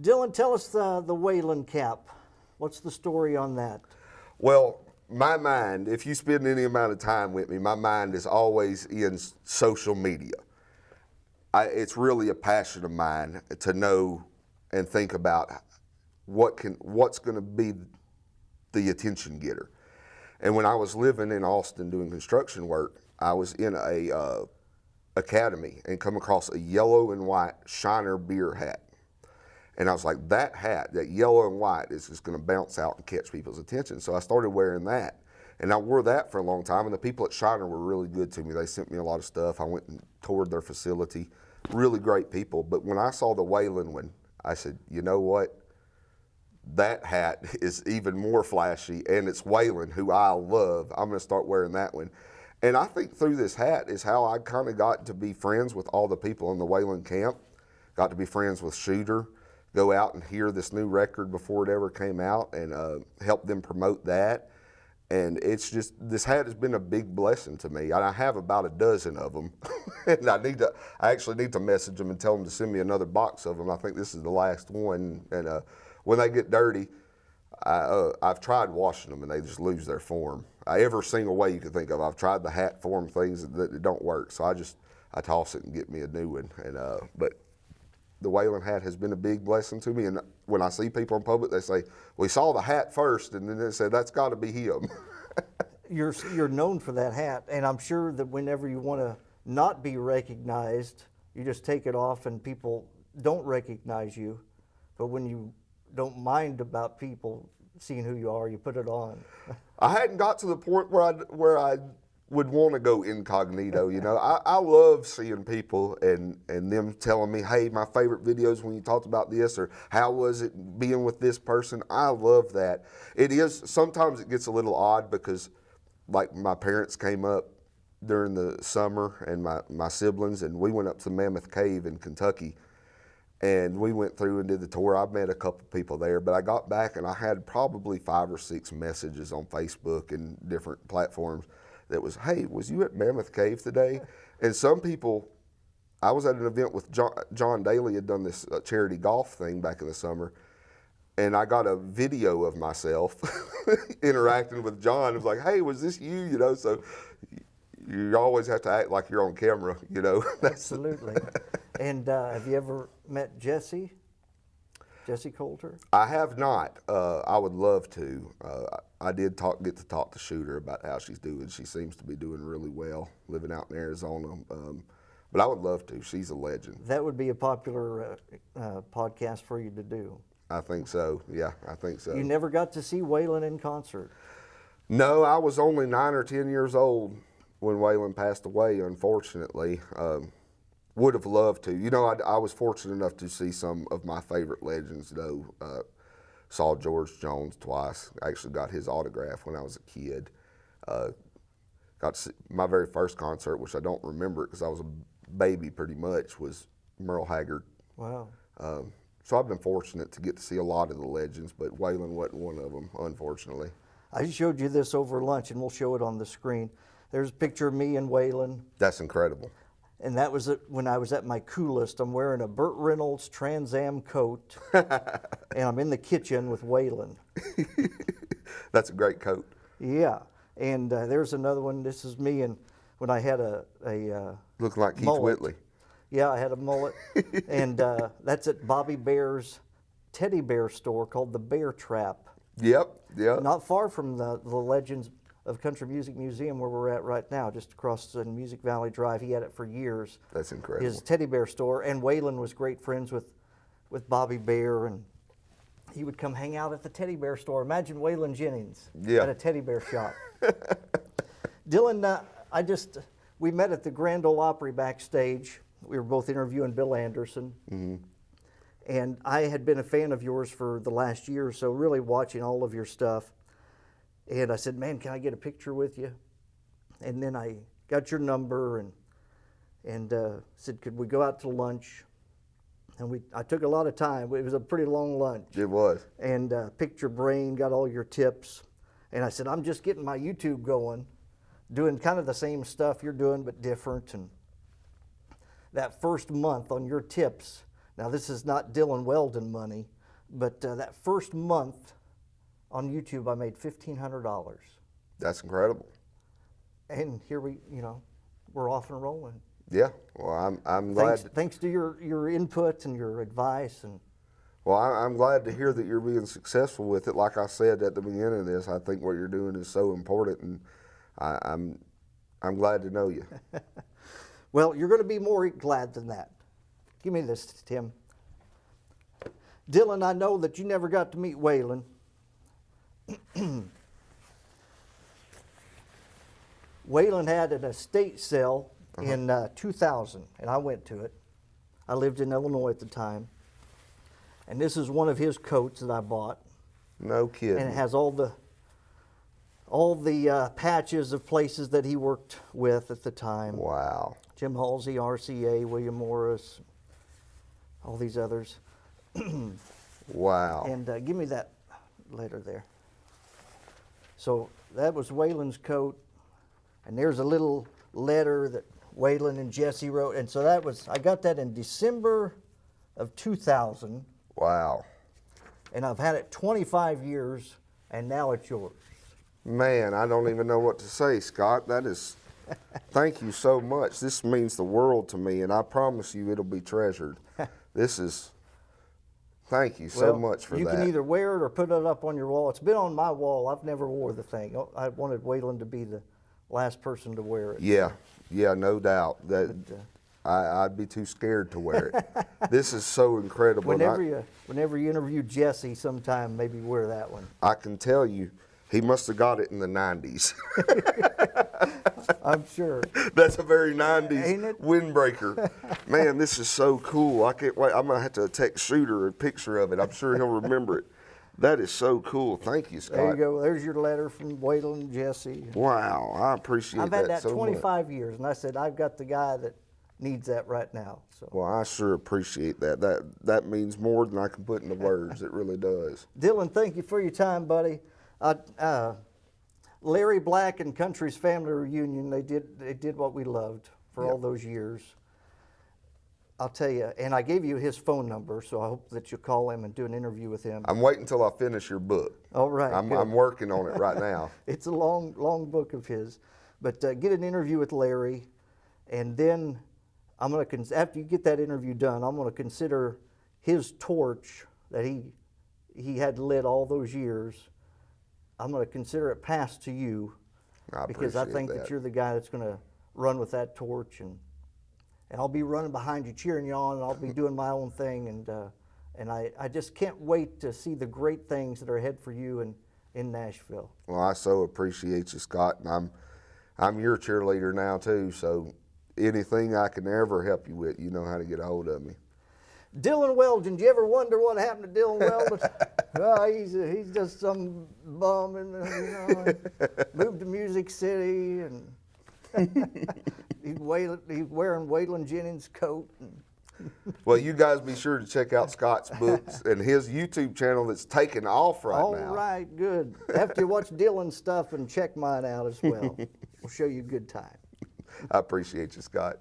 Dillon, tell us the Weldon cap. What's the story on that? Well, my mind, if you spend any amount of time with me, my mind is always in social media. It's really a passion of mine to know and think about what's going to be the attention getter. And when I was living in Austin doing construction work, I was in a academy and come across a yellow and white Shiner beer hat. And I was like, that hat, that yellow and white, is just going to bounce out and catch people's attention. So I started wearing that. And I wore that for a long time. And the people at Shiner were really good to me. They sent me a lot of stuff. I went and toured their facility. Really great people. But when I saw the Weldon one, I said, you know what? That hat is even more flashy. And it's Weldon, who I love. I'm going to start wearing that one. And I think through this hat is how I kind of got to be friends with all the people in the Weldon camp. Got to be friends with Shooter. Go out and hear this new record before it ever came out and help them promote that. And it's just, this hat has been a big blessing to me. And I have about a dozen of them. And I actually need to message them and tell them to send me another box of them. I think this is the last one. And when they get dirty, I've tried washing them and they just lose their form. Every single way you can think of. I've tried the hat form things that don't work. So I toss it and get me a new one. And but the Weldon hat has been a big blessing to me. And when I see people in public, they say, we saw the hat first, and then they say, that's got to be him. You're known for that hat, and I'm sure that whenever you want to not be recognized, you just take it off and people don't recognize you. But when you don't mind about people seeing who you are, you put it on. I hadn't got to the point where I would want to go incognito, you know. I love seeing people and them telling me, hey, my favorite videos when you talked about this, or how was it being with this person. I love that. It is, sometimes it gets a little odd because like my parents came up during the summer and my siblings, and we went up to Mammoth Cave in Kentucky and we went through and did the tour. I've met a couple people there, but I got back and I had probably 5 or 6 messages on Facebook and different platforms that was, hey, was you at Mammoth Cave today? And some people, I was at an event with John Daly, had done this charity golf thing back in the summer, and I got a video of myself interacting with John. It was like, hey, was this you? You know, so you always have to act like you're on camera, you know. Absolutely. And have you ever met Jesse Coulter? I have not. I would love to. I did get to talk to Shooter about how she's doing. She seems to be doing really well, living out in Arizona. But I would love to. She's a legend. That would be a popular podcast for you to do. I think so. Yeah, I think so. You never got to see Weldon in concert? No, I was only 9 or 10 years old when Weldon passed away, unfortunately. Would have loved to. You know, I was fortunate enough to see some of my favorite legends, though. Saw George Jones twice. I actually got his autograph when I was a kid. Got to see my very first concert, which I don't remember because I was a baby pretty much, was Merle Haggard. Wow. So I've been fortunate to get to see a lot of the legends, but Weldon wasn't one of them, unfortunately. I showed you this over lunch, and we'll show it on the screen. There's a picture of me and Weldon. That's incredible. And that was when I was at my coolest. I'm wearing a Burt Reynolds Trans Am coat, and I'm in the kitchen with Weldon. That's a great coat. Yeah, and there's another one. This is me, and when I had a looking like Keith mullet. Whitley. Yeah, I had a mullet, and that's at Bobby Bear's teddy bear store called the Bear Trap. Yep. Not far from the Legends of Country Music Museum where we're at right now, just across the Music Valley Drive. He had it for years. That's incredible. His teddy bear store, and Weldon was great friends with Bobby Bear, and he would come hang out at the teddy bear store. Imagine Waylonjennings at a teddy bear shop. Dillon, we met at the Grandoleopry backstage. We were both interviewing Bill Anderson. Mm-hmm. And I had been a fan of yours for the last year or so, really watching all of your stuff. And I said, man, can I get a picture with you? And then I got your number and said, could we go out to lunch? And I took a lot of time. It was a pretty long lunch. It was. And picked your brain, got all your tips. And I said, I'm just getting my YouTube going, doing kind of the same stuff you're doing, but different. And that first month on your tips Now, this is not Dillon Weldon money, but that first month on YouTube, I made $1,500. That's incredible. And here we're off and rolling. Yeah, well, I'm glad. Thanks to your input and your advice. Well, I'm glad to hear that you're being successful with it. Like I said at the beginning of this, I think what you're doing is so important, and I'm glad to know you. Well, you're going to be more glad than that. Give me this, Tim. Dillon, I know that you never got to meet Waylon. Waylon had an estate sale in 2000, and I went to it. I lived in Illinois at the time. And this is one of his coats that I bought. No kidding. And it has all the patches of places that he worked with at the time. Wow. Jim Halsey, RCA, William Morris, all these others. Wow. And give me that letter there. So that was Waylon's coat. And there's a little letter that Weldon and Jesse wrote. And so I got that in December of 2000. Wow. And I've had it 25 years, and now it's yours. Man, I don't even know what to say, Scott. That is, thank you so much. This means the world to me, and I promise you it'll be treasured. Thank you so much for that. You can either wear it or put it up on your wall. It's been on my wall. I've never wore the thing. I wanted Weldon to be the last person to wear it. Yeah, no doubt. I'd be too scared to wear it. This is so incredible. Whenever you interview Jesse sometime, maybe wear that one. I can tell you, he must have got it in the 90s. I'm sure. That's a very 90s Ain't it? windbreaker. Man, this is so cool. I can't wait. I'm going to have to text Shooter a picture of it. I'm sure he'll remember it. That is so cool. Thank you, Scott. There you go. There's your letter from Weldon and Jesse. Wow, I appreciate that so much. I've had that 25 years, and I said, I've got the guy that needs that right now. So. Well, I sure appreciate that. That means more than I can put into words. It really does. Dillon, thank you for your time, buddy. Larry Black and Country's family reunion, they did what we loved for all those years. I'll tell you, and I gave you his phone number, so I hope that you'll call him and do an interview with him. I'm waiting until I finish your book. All right. I'm working on it right now. It's a long book of his. But get an interview with Larry, and then I'm going to, after you get that interview done, I'm going to consider his torch that he had lit all those years. I'm going to consider it passed to you, because I think that you're the guy that's going to run with that torch, and I'll be running behind you, cheering you on, and I'll be doing my own thing, and I just can't wait to see the great things that are ahead for you in Nashville. Well, I so appreciate you, Scott, and I'm your cheerleader now too. So anything I can ever help you with, you know how to get a hold of me. Dillon Weldon, do you ever wonder what happened to Dillon Weldon? Well, he's just some bum, moved to Music City, and he's wearing Waylon Jennings' coat. Well, you guys be sure to check out Scott's books and his YouTube channel that's taking off right now. All right, good. After you watch Dillon's stuff, and check mine out as well. We'll show you a good time. I appreciate you, Scott.